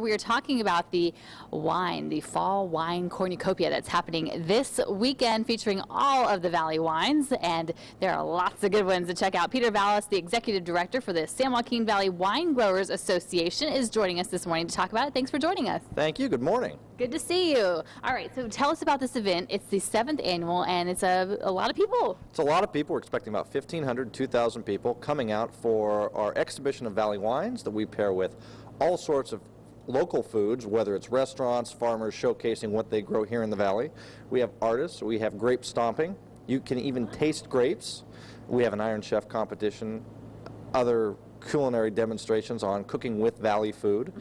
We are talking about the fall wine cornucopia that's happening this weekend, featuring all of the Valley wines, and there are lots of good ones to check out. Peter Vallis, the executive director for the San Joaquin Valley Wine Growers Association, is joining us this morning to talk about it. Thanks for joining us. Thank you. Good morning. Good to see you. All right, so tell us about this event. It's the 7th annual, and it's a lot of people. It's a lot of people. We're expecting about 1,500, 2,000 people coming out for our exhibition of Valley wines that we pair with all sorts of local foods, whether it's restaurants, farmers showcasing what they grow here in the Valley. We have artists, we have grape stomping. You can even taste grapes. We have an Iron Chef competition, other culinary demonstrations on cooking with Valley food.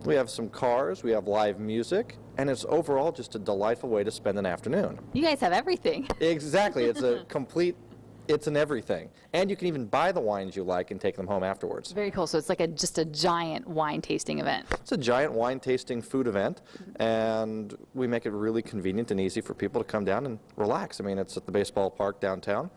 We have some cars, we have live music, and it's overall just a delightful way to spend an afternoon. You guys have everything. Exactly. It's a complete, it's an everything. And you can even buy the wines you like and take them home afterwards. Very cool. So it's like just a giant wine tasting event. It's a giant wine tasting food event, and we make it really convenient and easy for people to come down and relax. I mean, it's at the baseball park downtown,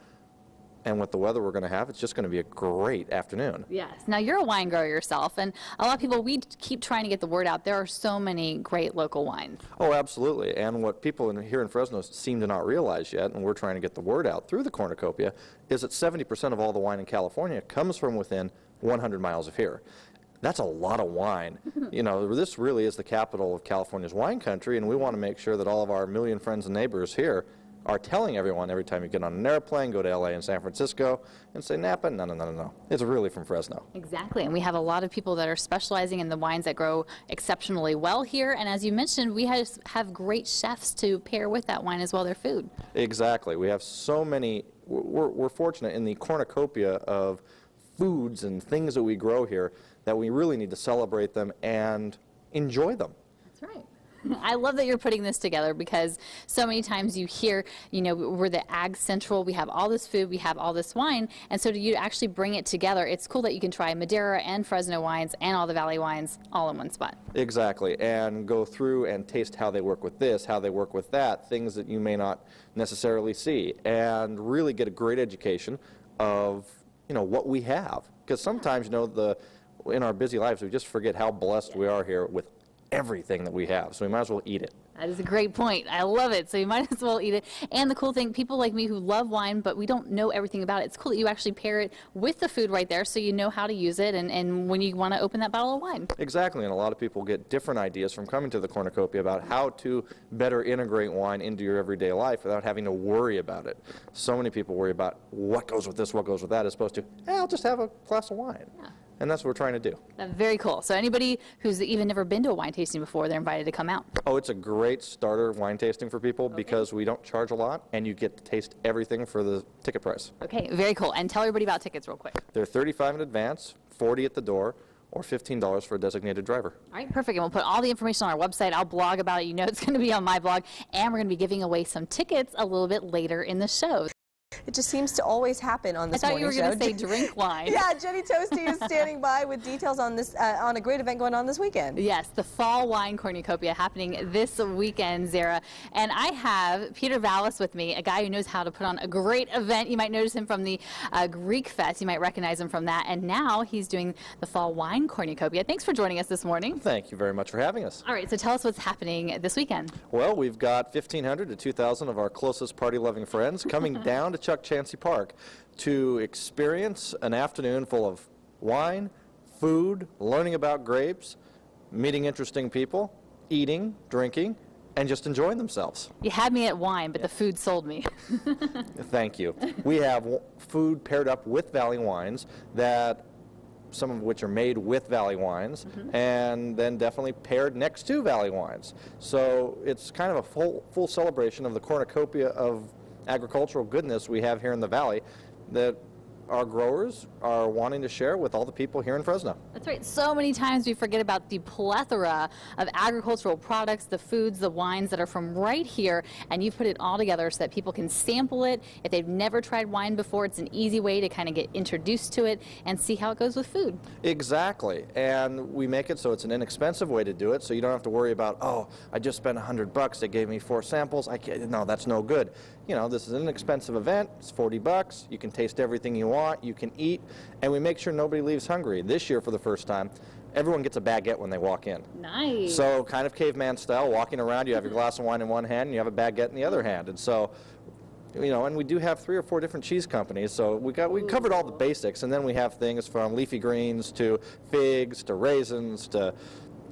and with the weather we're going to have, it's just going to be a great afternoon. Yes. Now, you're a wine grower yourself, and a lot of people, we keep trying to get the word out. There are so many great local wines. Oh, absolutely. And what people here in Fresno seem to not realize yet, and we're trying to get the word out through the cornucopia, is that 70% of all the wine in California comes from within 100 miles of here. That's a lot of wine. You know, this really is the capital of California's wine country, and we want to make sure that all of our million friends and neighbors here are telling everyone every time you get on an airplane, go to LA and San Francisco, and say, Napa, no, no, no, no, no. It's really from Fresno. Exactly, and we have a lot of people that are specializing in the wines that grow exceptionally well here, and as you mentioned, we have great chefs to pair with that wine as well, their food. Exactly. We have so many, we're fortunate in the cornucopia of foods and things that we grow here that we really need to celebrate them and enjoy them. That's right. I love that you're putting this together, because so many times you hear, you know, we're the Ag Central, we have all this food, we have all this wine, and so you actually bring it together. It's cool that you can try Madera and Fresno wines and all the Valley wines all in one spot. Exactly, and go through and taste how they work with this, how they work with that, things that you may not necessarily see, and really get a great education of, you know, what we have. Because sometimes, you know, in our busy lives, we just forget how blessed we are here with everything that we have, so we might as well eat it. That is a great point. I love it. So you might as well eat it. And the cool thing, people like me who love wine, but we don't know everything about it, it's cool that you actually pair it with the food right there, so you know how to use it and when you want to open that bottle of wine. Exactly, and a lot of people get different ideas from coming to the cornucopia about how to better integrate wine into your everyday life without having to worry about it. So many people worry about what goes with this, what goes with that, as opposed to, hey, I'll just have a glass of wine. Yeah. And that's what we're trying to do. Very cool. So anybody who's even never been to a wine tasting before, they're invited to come out. Oh, it's a great starter wine tasting for people because we don't charge a lot, and you get to taste everything for the ticket price. Okay, very cool. And tell everybody about tickets real quick. They're $35 in advance, $40 at the door, or $15 for a designated driver. All right, perfect. And we'll put all the information on our website. I'll blog about it. You know it's going to be on my blog. And we're going to be giving away some tickets a little bit later in the show. It just seems to always happen on this morning show. I thought you were going to say drink wine. Yeah, Jenny Toasty is standing by with details on this on a great event going on this weekend. Yes, the Fall Wine Cornucopia happening this weekend, Zara. And I have Peter Vallis with me, a guy who knows how to put on a great event. You might notice him from the Greek Fest. You might recognize him from that. And now he's doing the Fall Wine Cornucopia. Thanks for joining us this morning. Thank you very much for having us. All right, so tell us what's happening this weekend. Well, we've got 1,500 to 2,000 of our closest party-loving friends coming down to Chuck Chansey Park to experience an afternoon full of wine, food, learning about grapes, meeting interesting people, eating, drinking, and just enjoying themselves. You had me at wine, but the food sold me. Thank you. We have food paired up with Valley wines, that some of which are made with Valley wines, and then definitely paired next to Valley wines. So it's kind of a full celebration of the cornucopia of agricultural goodness we have here in the Valley that our growers are wanting to share with all the people here in Fresno. That's right. So many times we forget about the plethora of agricultural products, the foods, the wines that are from right here, and you've put it all together so that people can sample it. If they've never tried wine before, it's an easy way to kind of get introduced to it and see how it goes with food. Exactly. And we make it so it's an inexpensive way to do it, so you don't have to worry about, oh, I just spent $100, they gave me 4 samples, no, that's no good. You know, this is an inexpensive event, it's $40, you can taste everything you want, you can eat, and we make sure nobody leaves hungry. This year, for the first time, everyone gets a baguette when they walk in. Nice. So kind of caveman style, walking around, you have your glass of wine in one hand and you have a baguette in the other hand. And so, you know, and we do have 3 or 4 different cheese companies, so we covered all the basics, and then we have things from leafy greens to figs to raisins to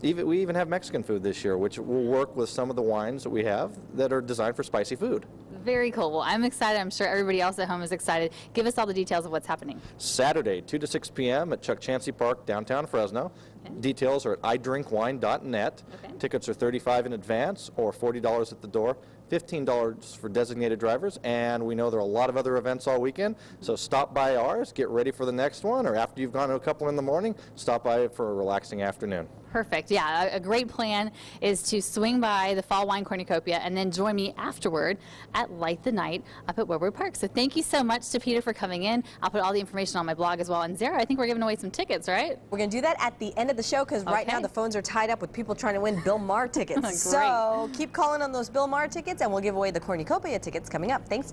we even have Mexican food this year, which will work with some of the wines that we have that are designed for spicy food. Very cool. Well, I'm excited. I'm sure everybody else at home is excited. Give us all the details of what's happening. Saturday, 2 to 6 p.m. at Chuck Chansey Park, downtown Fresno. Okay. Details are at idrinkwine.net. Okay. Tickets are $35 in advance or $40 at the door. $15 for designated drivers, and we know there are a lot of other events all weekend, so stop by ours, get ready for the next one, or after you've gone to a couple in the morning, stop by for a relaxing afternoon. Perfect. Yeah, a great plan is to swing by the Fall Wine Cornucopia and then join me afterward at Light the Night up at Woodward Park. So thank you so much to Peter for coming in. I'll put all the information on my blog as well. And Zara, I think we're giving away some tickets, right? We're going to do that at the end of the show because right now the phones are tied up with people trying to win Bill Maher tickets. So keep calling on those Bill Maher tickets and we'll give away the Cornucopia tickets coming up. Thanks.